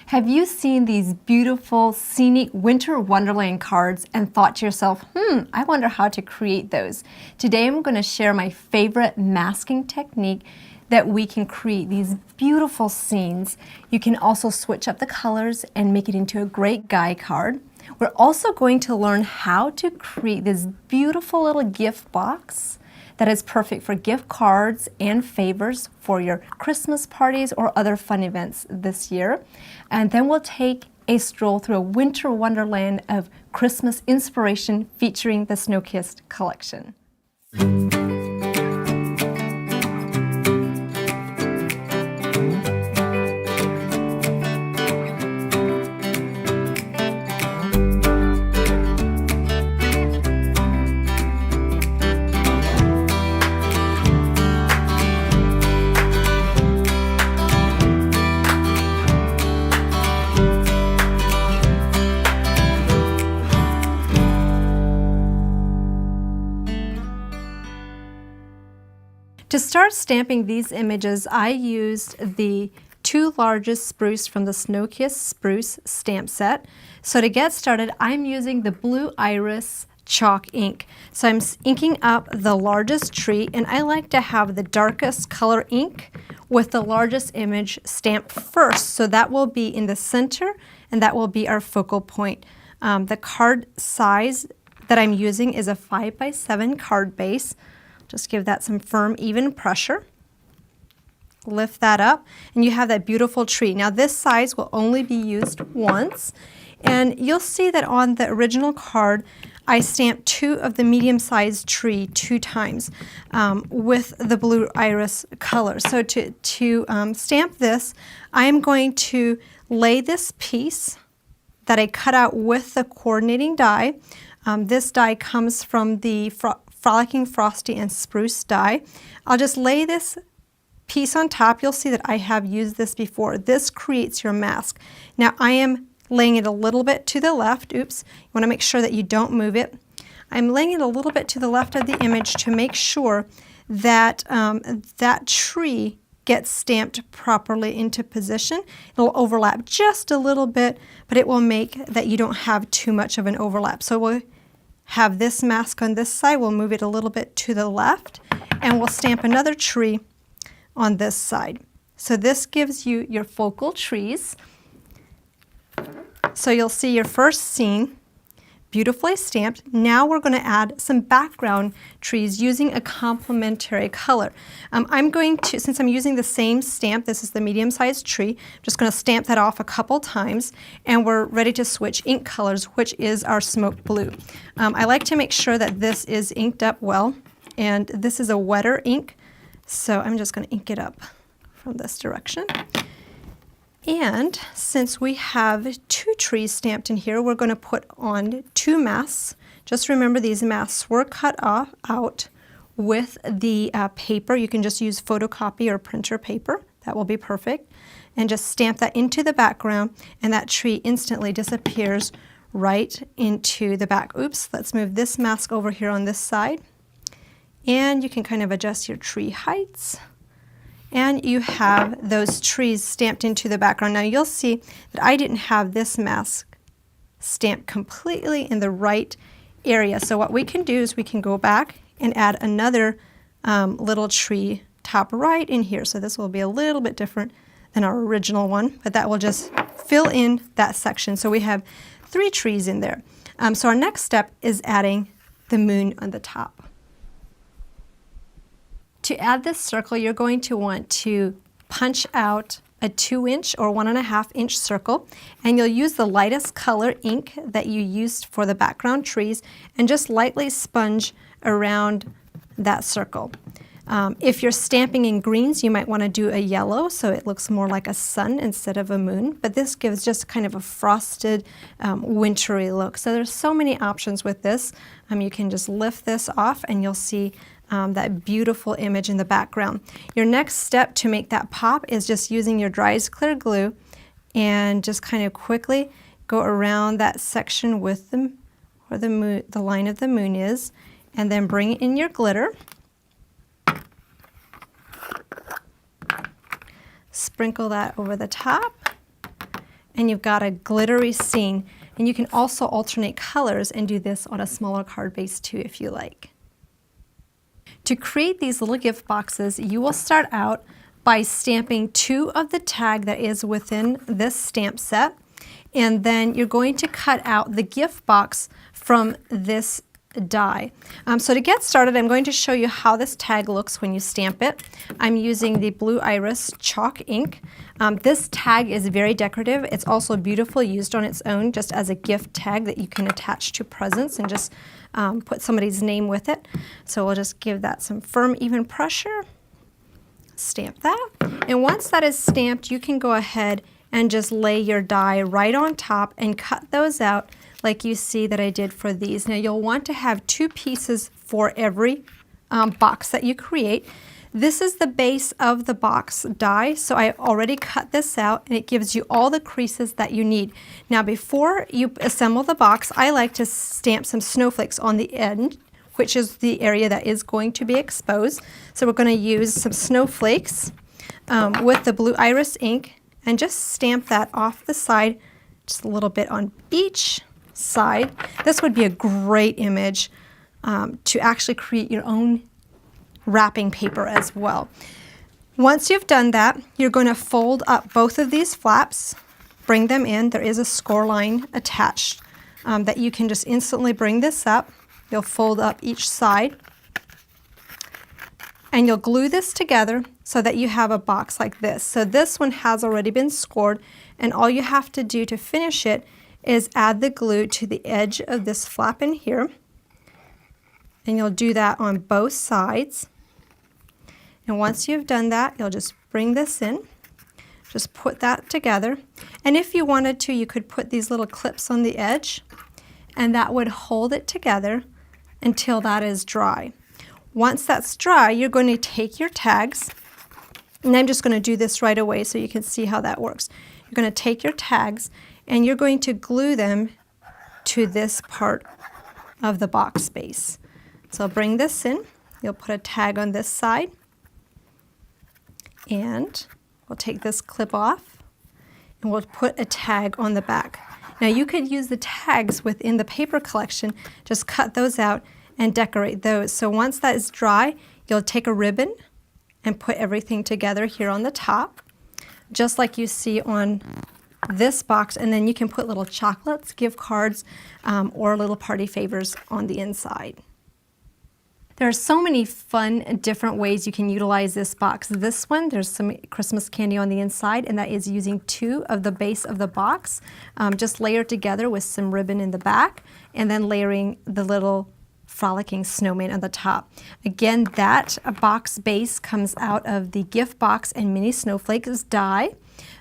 Have you seen these beautiful scenic winter wonderland cards and thought to yourself, I wonder how to create those? Today I'm going to share my favorite masking technique that we can create these beautiful scenes. You can also switch up the colors and make it into a great guide card. We're also going to learn how to create this beautiful little gift box that is perfect for gift cards and favors for your Christmas parties or other fun events this year. And then we'll take a stroll through a winter wonderland of Christmas inspiration featuring the Snow-Kissed collection. To start stamping these images, I used the 2 largest spruce from the Snow-Kissed Spruce stamp set. So to get started, I'm using the Blue Iris chalk ink. So I'm inking up the largest tree, and I like to have the darkest color ink with the largest image stamped first. So that will be in the center, and that will be our focal point. The card size that I'm using is a 5x7 card base. Just give that some firm, even pressure. Lift that up, and you have that beautiful tree. Now this size will only be used once, and you'll see that on the original card, I stamped 2 of the medium-sized tree 2 times with the Blue Iris color. So to stamp this, I'm going to lay this piece that I cut out with the coordinating die. This die comes from the Frolicking Frosty and Spruce die. I'll just lay this piece on top. You'll see that I have used this before. This creates your mask. Now I am laying it a little bit to the left. Oops, you want to make sure that you don't move it. I'm laying it a little bit to the left of the image to make sure that that tree gets stamped properly into position. It'll overlap just a little bit, but it will make that you don't have too much of an overlap. So we'll have this mask on this side. We'll move it a little bit to the left, and we'll stamp another tree on this side. So this gives you your focal trees. So you'll see your first scene beautifully stamped. Now we're going to add some background trees using a complementary color. I'm going to, since I'm using the same stamp, this is the medium-sized tree, I'm just going to stamp that off a couple times, and we're ready to switch ink colors, which is our smoke blue. I like to make sure that this is inked up well, and this is a wetter ink, so I'm just going to ink it up from this direction. And since we have 2 trees stamped in here, we're going to put on 2 masks. Just remember these masks were cut out with the paper. You can just use photocopy or printer paper. That will be perfect. And just stamp that into the background, and that tree instantly disappears right into the back. Oops, let's move this mask over here on this side. And you can kind of adjust your tree heights. And you have those trees stamped into the background. Now you'll see that I didn't have this mask stamped completely in the right area. So what we can do is we can go back and add another little tree top right in here. So this will be a little bit different than our original one, but that will just fill in that section. So we have 3 trees in there. So our next step is adding the moon on the top. To add this circle, you're going to want to punch out a 2-inch or 1.5-inch circle, and you'll use the lightest color ink that you used for the background trees and just lightly sponge around that circle. If you're stamping in greens, you might want to do a yellow so it looks more like a sun instead of a moon, but this gives just kind of a frosted, wintry look. So there's so many options with this. You can just lift this off and you'll see that beautiful image in the background. Your next step to make that pop is just using your dry as clear glue and just kind of quickly go around that section with where the line of the moon is, and then bring in your glitter. Sprinkle that over the top, and you've got a glittery scene. And you can also alternate colors and do this on a smaller card base too if you like. To create these little gift boxes, you will start out by stamping 2 of the tag that is within this stamp set, and then you're going to cut out the gift box from this die. So to get started, I'm going to show you how this tag looks when you stamp it. I'm using the Blue Iris chalk ink. This tag is very decorative. It's also beautiful used on its own just as a gift tag that you can attach to presents and just put somebody's name with it. So we'll just give that some firm, even pressure. Stamp that. And once that is stamped, you can go ahead and just lay your die right on top and cut those out like you see that I did for these. Now you'll want to have 2 pieces for every box that you create. This is the base of the box die, so I already cut this out and it gives you all the creases that you need. Now before you assemble the box, I like to stamp some snowflakes on the end, which is the area that is going to be exposed. So we're going to use some snowflakes with the Blue Iris ink and just stamp that off the side, just a little bit on each side. This would be a great image to actually create your own wrapping paper as well. Once you've done that, you're going to fold up both of these flaps, bring them in. There is a score line attached that you can just instantly bring this up. You'll fold up each side and you'll glue this together so that you have a box like this. So this one has already been scored, and all you have to do to finish it is add the glue to the edge of this flap in here, and you'll do that on both sides. And once you've done that, you'll just bring this in, just put that together. And if you wanted to, you could put these little clips on the edge, and that would hold it together until that is dry. Once that's dry, you're going to take your tags, and I'm just going to do this right away so you can see how that works. You're going to take your tags and you're going to glue them to this part of the box base. So I'll bring this in, you'll put a tag on this side, and we'll take this clip off and we'll put a tag on the back. Now you could use the tags within the paper collection, just cut those out and decorate those. So once that is dry, you'll take a ribbon and put everything together here on the top, just like you see on this box, and then you can put little chocolates, gift cards, or little party favors on the inside. There are so many fun different ways you can utilize this box. This one, there's some Christmas candy on the inside, and that is using 2 of the base of the box, just layered together with some ribbon in the back, and then layering the little frolicking snowman on the top. Again, that box base comes out of the gift box and mini snowflakes die.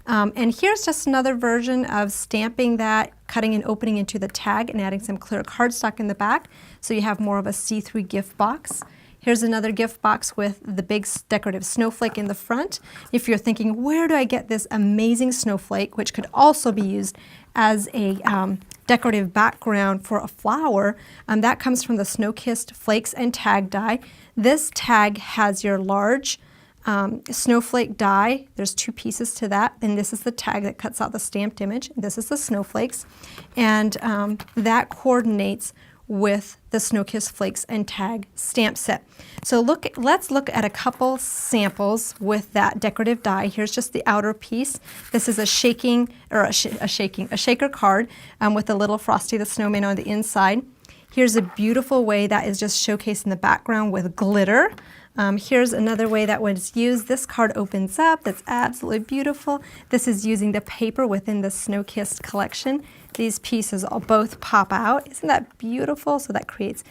And here's just another version of stamping that, cutting and opening into the tag and adding some clear cardstock in the back so you have more of a see-through gift box. Here's another gift box with the big decorative snowflake in the front. If you're thinking, where do I get this amazing snowflake, which could also be used as a decorative background for a flower, that comes from the Snow-Kissed Flakes and Tag die. This tag has your large snowflake die. There's 2 pieces to that, and this is the tag that cuts out the stamped image. This is the snowflakes, and that coordinates with the Snow-Kissed Flakes and Tag stamp set. So let's look at a couple samples with that decorative die. Here's just the outer piece. This is a shaker card with a little Frosty the Snowman on the inside. Here's a beautiful way that is just showcased in the background with glitter. Here's another way that was used. This card opens up. That's absolutely beautiful. This is using the paper within the Snow-Kissed collection. These pieces all both pop out. Isn't that beautiful? So that creates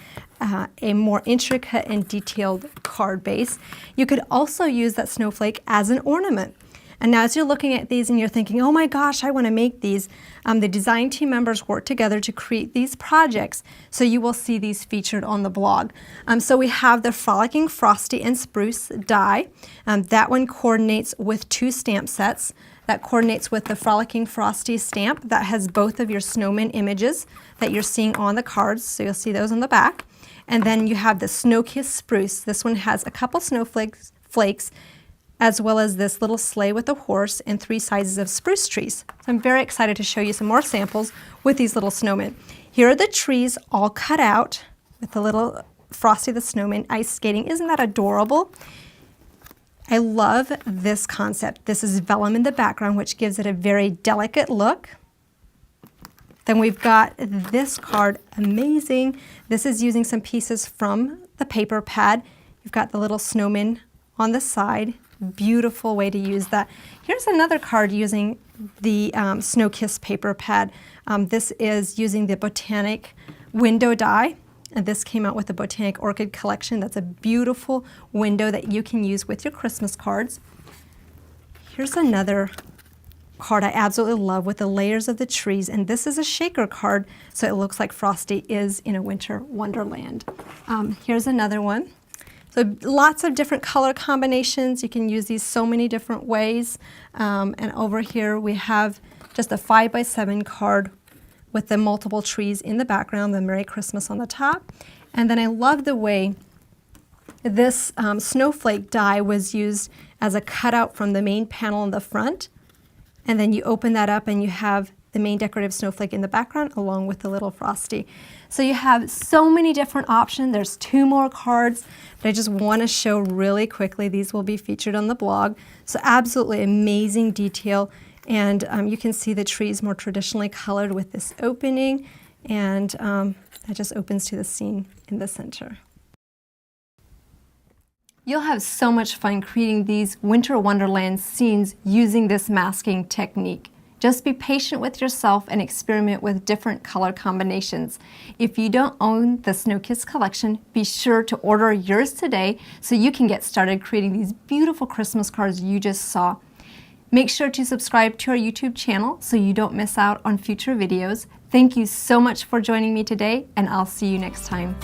a more intricate and detailed card base. You could also use that snowflake as an ornament. And now as you're looking at these and you're thinking, oh my gosh, I want to make these, the design team members work together to create these projects. So you will see these featured on the blog. So we have the Frolicking Frosty and Spruce die. That one coordinates with 2 stamp sets. That coordinates with the Frolicking Frosty stamp that has both of your snowman images that you're seeing on the cards. So you'll see those on the back. And then you have the Snow-Kissed Spruce. This one has a couple snowflakes as well as this little sleigh with a horse and 3 sizes of spruce trees. So I'm very excited to show you some more samples with these little snowmen. Here are the trees all cut out with the little Frosty the Snowman ice skating. Isn't that adorable? I love this concept. This is vellum in the background, which gives it a very delicate look. Then we've got this card, amazing. This is using some pieces from the paper pad. You've got the little snowman on the side. Beautiful way to use that. Here's another card using the Snow Kiss paper pad. This is using the Botanic window die. And this came out with the Botanic Orchid collection. That's a beautiful window that you can use with your Christmas cards. Here's another card I absolutely love with the layers of the trees, and this is a shaker card, so it looks like Frosty is in a winter wonderland. Here's another one. So lots of different color combinations. You can use these so many different ways. And over here we have just a 5x7 card with the multiple trees in the background, the Merry Christmas on the top. And then I love the way this snowflake die was used as a cutout from the main panel in the front. And then you open that up and you have the main decorative snowflake in the background along with the little Frosty. So you have so many different options. There's 2 more cards, but I just want to show really quickly. These will be featured on the blog. So absolutely amazing detail. And you can see the trees more traditionally colored with this opening, and that just opens to the scene in the center. You'll have so much fun creating these winter wonderland scenes using this masking technique. Just be patient with yourself and experiment with different color combinations. If you don't own the Snow Kiss collection, be sure to order yours today so you can get started creating these beautiful Christmas cards you just saw. Make sure to subscribe to our YouTube channel so you don't miss out on future videos. Thank you so much for joining me today, and I'll see you next time.